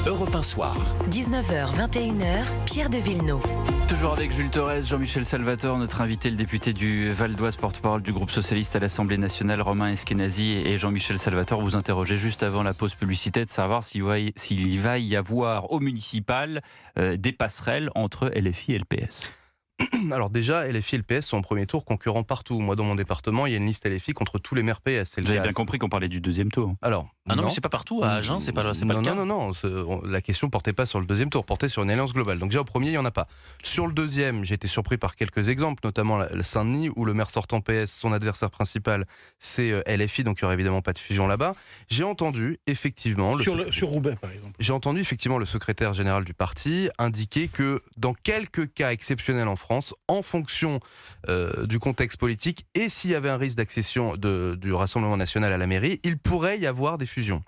Europe 1 Soir. 19h, 21h, Pierre de Villeneuve. Toujours avec Jules Torres, Jean-Michel Salvatore, notre invité, le député du Val d'Oise, porte-parole du groupe socialiste à l'Assemblée nationale, Romain Eskenazi, et Jean-Michel Salvatore vous interrogez juste avant la pause publicitaire de savoir s'il va y avoir au municipal des passerelles entre LFI et LPS. Alors déjà, LFI et LPS sont en premier tour concurrents partout. Moi, dans mon département, il y a une liste LFI contre tous les maires PS. Vous avez bien compris qu'on parlait du deuxième tour. Alors, non, mais c'est pas partout. À Agen, c'est pas le cas. Non. La question portait pas sur le deuxième tour, portait sur une alliance globale. Donc déjà, au premier, il n'y en a pas. Sur le deuxième, j'ai été surpris par quelques exemples, notamment la Saint-Denis, où le maire sortant PS, son adversaire principal, c'est LFI, donc il n'y aura évidemment pas de fusion là-bas. J'ai entendu, effectivement... Sur Roubaix, par exemple. J'ai entendu, effectivement, le secrétaire général du parti indiquer que, dans quelques cas exceptionnels en France, en fonction du contexte politique, et s'il y avait un risque d'accession du Rassemblement national à la mairie, il pourrait y avoir des fusions.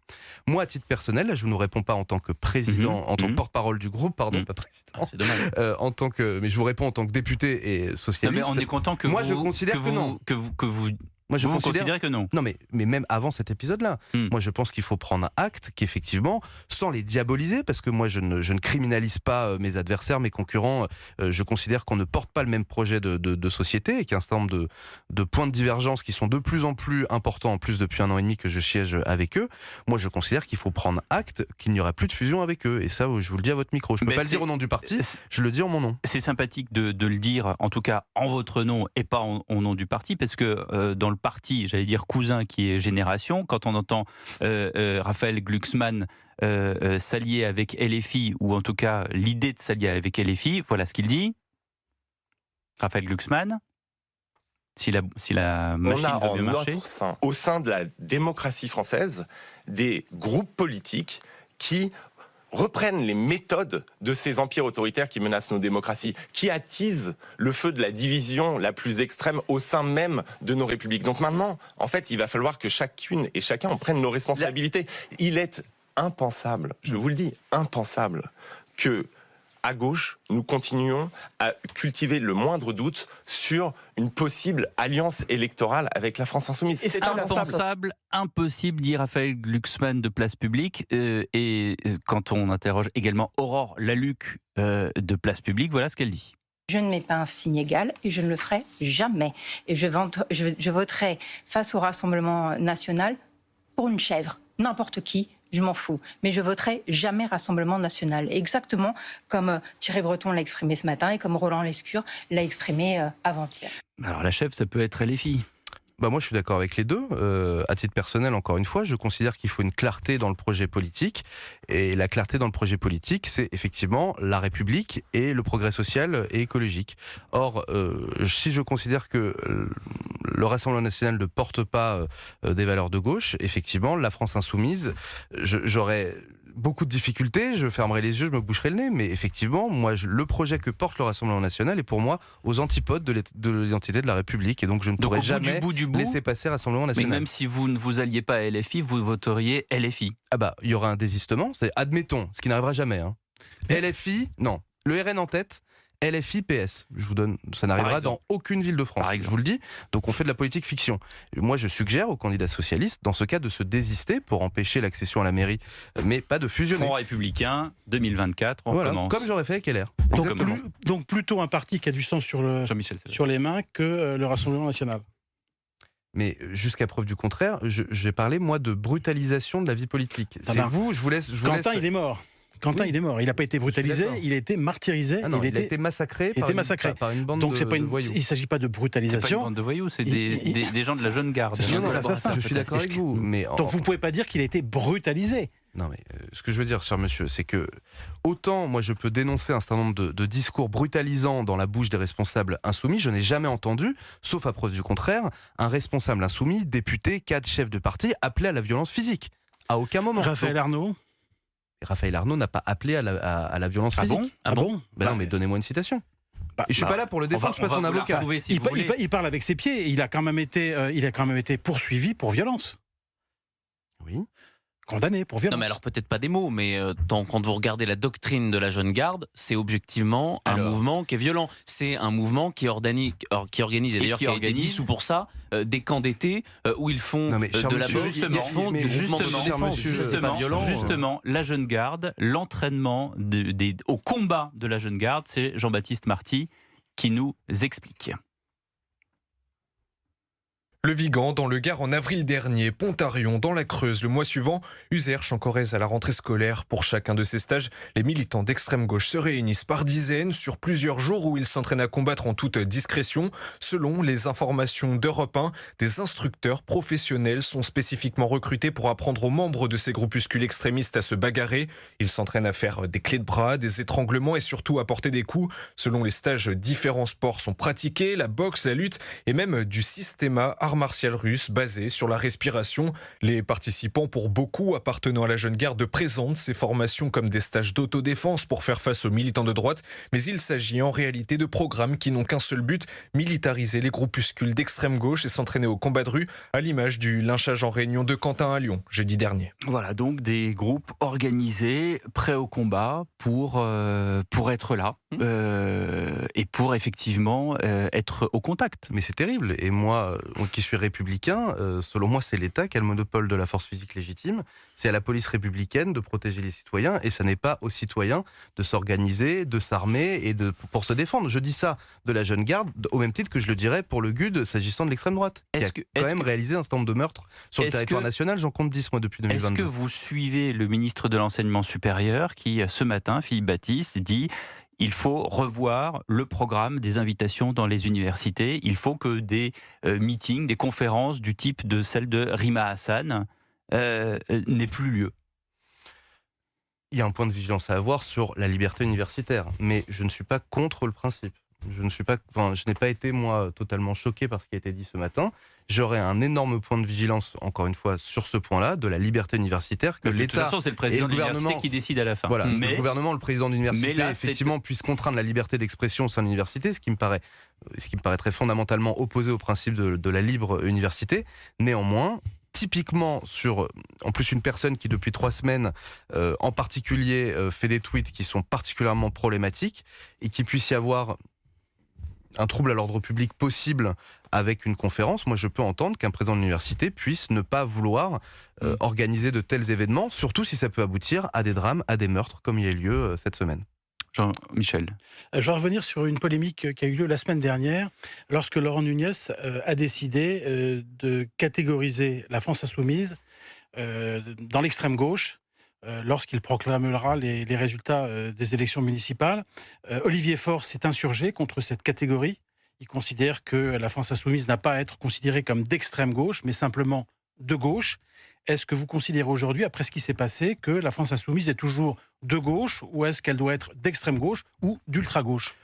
Moi, à titre personnel, là, je ne vous réponds pas en tant que président, en tant que porte-parole du groupe, pardon, pas président. C'est dommage. Mais je vous réponds en tant que député et socialiste. Non, mais on est content que moi, je considère que non. Moi, je considère que non. Non, mais même avant cet épisode-là, moi, je pense qu'il faut prendre acte qu'effectivement, sans les diaboliser, parce que moi, je ne criminalise pas mes adversaires, mes concurrents. Je considère qu'on ne porte pas le même projet de société et qu'il y a un certain nombre de points de divergence qui sont de plus en plus importants, en plus depuis 1 an et demi que je siège avec eux. Moi, je considère qu'il faut prendre acte qu'il n'y aura plus de fusion avec eux. Et ça, je vous le dis à votre micro. Je ne peux pas le dire au nom du parti, je le dis en mon nom. C'est sympathique de le dire, en tout cas en votre nom et pas au nom du parti, parce que dans le parti, j'allais dire cousin qui est Génération, quand on entend Raphaël Glucksmann s'allier avec LFI, ou en tout cas l'idée de s'allier avec LFI, voilà ce qu'il dit. Raphaël Glucksmann, si la machine veut bien marcher. Au sein de la démocratie française, des groupes politiques qui reprennent les méthodes de ces empires autoritaires qui menacent nos démocraties, qui attisent le feu de la division la plus extrême au sein même de nos républiques. Donc maintenant, en fait, il va falloir que chacune et chacun en prenne nos responsabilités. Il est impensable, je vous le dis, impensable que à gauche, nous continuons à cultiver le moindre doute sur une possible alliance électorale avec la France insoumise. C'est impensable, impossible, dit Raphaël Glucksmann de Place Publique. Et quand on interroge également Aurore Lalucq de Place Publique, voilà ce qu'elle dit. Je ne mets pas un signe égal et je ne le ferai jamais. Et je voterai face au Rassemblement national pour une chèvre, n'importe qui. Je m'en fous. Mais je voterai jamais Rassemblement national. Exactement comme Thierry Breton l'a exprimé ce matin et comme Roland Lescure l'a exprimé avant-hier. Alors la chèvre, ça peut être LFI. Moi, je suis d'accord avec les deux. À titre personnel, encore une fois, je considère qu'il faut une clarté dans le projet politique. Et la clarté dans le projet politique, c'est effectivement la République et le progrès social et écologique. Or, si je considère que le Rassemblement national ne porte pas des valeurs de gauche, effectivement, la France insoumise, j'aurais beaucoup de difficultés, je fermerai les yeux, je me boucherai le nez, mais effectivement, moi, le projet que porte le Rassemblement national est pour moi aux antipodes de l'identité de la République, et donc je ne pourrais jamais laisser passer Rassemblement national. Mais même si vous ne vous alliez pas à LFI, vous voteriez LFI. Il y aura un désistement, admettons, ce qui n'arrivera jamais. LFI, non. Le RN en tête, LFI, PS. Je vous donne, ça n'arrivera dans aucune ville de France. Je vous le dis. Donc on fait de la politique fiction. Moi, je suggère aux candidats socialistes, dans ce cas, de se désister pour empêcher l'accession à la mairie, mais pas de fusionner. Front républicain, 2024, on commence. Comme j'aurais fait avec LR. Donc plutôt un parti qui a du sang sur les mains que le Rassemblement national. Mais jusqu'à preuve du contraire, j'ai parlé, moi, de brutalisation de la vie politique. Je vous laisse... Quentin, il est mort. Il est mort. Il n'a pas été brutalisé, il a été martyrisé. Il a été massacré par une bande de voyous. Il ne s'agit pas de brutalisation. C'est pas une bande de voyous, c'est des gens de la jeune garde. Je suis d'accord avec vous. Donc vous ne pouvez pas dire qu'il a été brutalisé. Non, mais ce que je veux dire, cher monsieur, c'est que autant moi je peux dénoncer un certain nombre de discours brutalisants dans la bouche des responsables insoumis, je n'ai jamais entendu, sauf à preuve du contraire, un responsable insoumis, député, cadre, chef de parti, appelé à la violence physique. À aucun moment. Raphaël Arnaud n'a pas appelé à la violence physique. Ah bon Non, mais donnez-moi une citation. Et je suis pas là pour le défendre, je suis pas son avocat. Il parle avec ses pieds. Il a quand même été poursuivi pour violence. Oui. condamné pour violence. Non, mais alors peut-être pas des mots, mais quand vous regardez la doctrine de la Jeune Garde, c'est objectivement un mouvement qui est violent. C'est un mouvement qui organise et d'ailleurs qui a été dissous pour ça, des camps d'été où ils font de la boxe, justement, la Jeune Garde, l'entraînement au combat de la Jeune Garde, c'est Jean-Baptiste Marty qui nous explique. Le Vigan dans le Gard en avril dernier, Pontarion dans la Creuse le mois suivant, Uzerche en Corrèze à la rentrée scolaire. Pour chacun de ces stages, les militants d'extrême gauche se réunissent par dizaines sur plusieurs jours où ils s'entraînent à combattre en toute discrétion. Selon les informations d'Europe 1, des instructeurs professionnels sont spécifiquement recrutés pour apprendre aux membres de ces groupuscules extrémistes à se bagarrer. Ils s'entraînent à faire des clés de bras, des étranglements et surtout à porter des coups. Selon les stages, différents sports sont pratiqués, la boxe, la lutte et même du systéma art martial russe basé sur la respiration. Les participants, pour beaucoup appartenant à la Jeune Garde, présentent ces formations comme des stages d'autodéfense pour faire face aux militants de droite, mais il s'agit en réalité de programmes qui n'ont qu'un seul but, militariser les groupuscules d'extrême gauche et s'entraîner au combat de rue, à l'image du lynchage en réunion de Quentin à Lyon, jeudi dernier. Voilà, donc des groupes organisés, prêts au combat pour être là et pour effectivement être au contact. Mais c'est terrible, et moi, qui suis républicain, selon moi, c'est l'État qui a le monopole de la force physique légitime. C'est à la police républicaine de protéger les citoyens, et ça n'est pas aux citoyens de s'organiser, de s'armer et pour se défendre. Je dis ça de la Jeune Garde, au même titre que je le dirais pour le GUD s'agissant de l'extrême droite, qui a quand même réalisé un certain nombre de meurtres sur le territoire national. J'en compte 10, moi, depuis 2022. Est-ce que vous suivez le ministre de l'Enseignement supérieur qui, ce matin, Philippe Baptiste, dit... Il faut revoir le programme des invitations dans les universités. Il faut que des meetings, des conférences du type de celle de Rima Hassan n'aient plus lieu. Il y a un point de vigilance à avoir sur la liberté universitaire, mais je ne suis pas contre le principe. Je n'ai pas été, moi, totalement choqué par ce qui a été dit ce matin. J'aurais un énorme point de vigilance, encore une fois, sur ce point-là, de la liberté universitaire, que l'État... De toute façon, c'est le président de l'université qui décide à la fin. Voilà, le gouvernement, le président de l'université, effectivement, puisse contraindre la liberté d'expression au sein de l'université, ce qui me paraîtrait fondamentalement opposé au principe de la libre université. Néanmoins, typiquement en plus une personne qui depuis 3 semaines en particulier fait des tweets qui sont particulièrement problématiques, et qu'il puisse y avoir un trouble à l'ordre public possible avec une conférence, moi je peux entendre qu'un président de l'université puisse ne pas vouloir organiser de tels événements, surtout si ça peut aboutir à des drames, à des meurtres, comme il y a eu lieu cette semaine. Jean-Michel. Je vais revenir sur une polémique qui a eu lieu la semaine dernière, lorsque Laurent Nunez a décidé de catégoriser la France insoumise dans l'extrême gauche, lorsqu'il proclamera les résultats des élections municipales. Olivier Faure s'est insurgé contre cette catégorie. Il considère que la France insoumise n'a pas à être considérée comme d'extrême gauche, mais simplement de gauche. Est-ce que vous considérez aujourd'hui, après ce qui s'est passé, que la France insoumise est toujours de gauche, ou est-ce qu'elle doit être d'extrême gauche ou d'ultra-gauche ?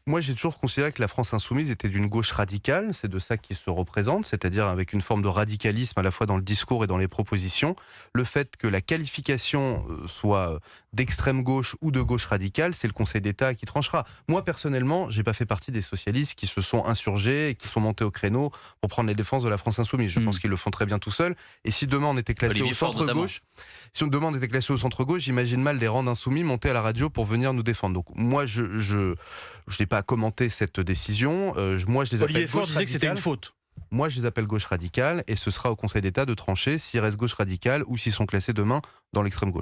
Moi, j'ai toujours considéré que la France insoumise était d'une gauche radicale, c'est de ça qu'il se représente, c'est-à-dire avec une forme de radicalisme à la fois dans le discours et dans les propositions. Le fait que la qualification soit d'extrême gauche ou de gauche radicale, c'est le Conseil d'État qui tranchera. Moi, personnellement, j'ai pas fait partie des socialistes qui se sont insurgés et qui sont montés au créneau pour prendre les défenses de la France insoumise. Je pense qu'ils le font très bien tout seuls. Et si demain on était classé au centre-gauche, j'imagine mal des rangs d'insoumis monter à la radio pour venir nous défendre. Donc moi, je n'ai pas commenté cette décision. Moi, je les appelle Olivier Faure gauche disait que c'était une faute. Moi, je les appelle gauche radicale, et ce sera au Conseil d'État de trancher s'ils restent gauche radicale ou s'ils sont classés demain dans l'extrême gauche.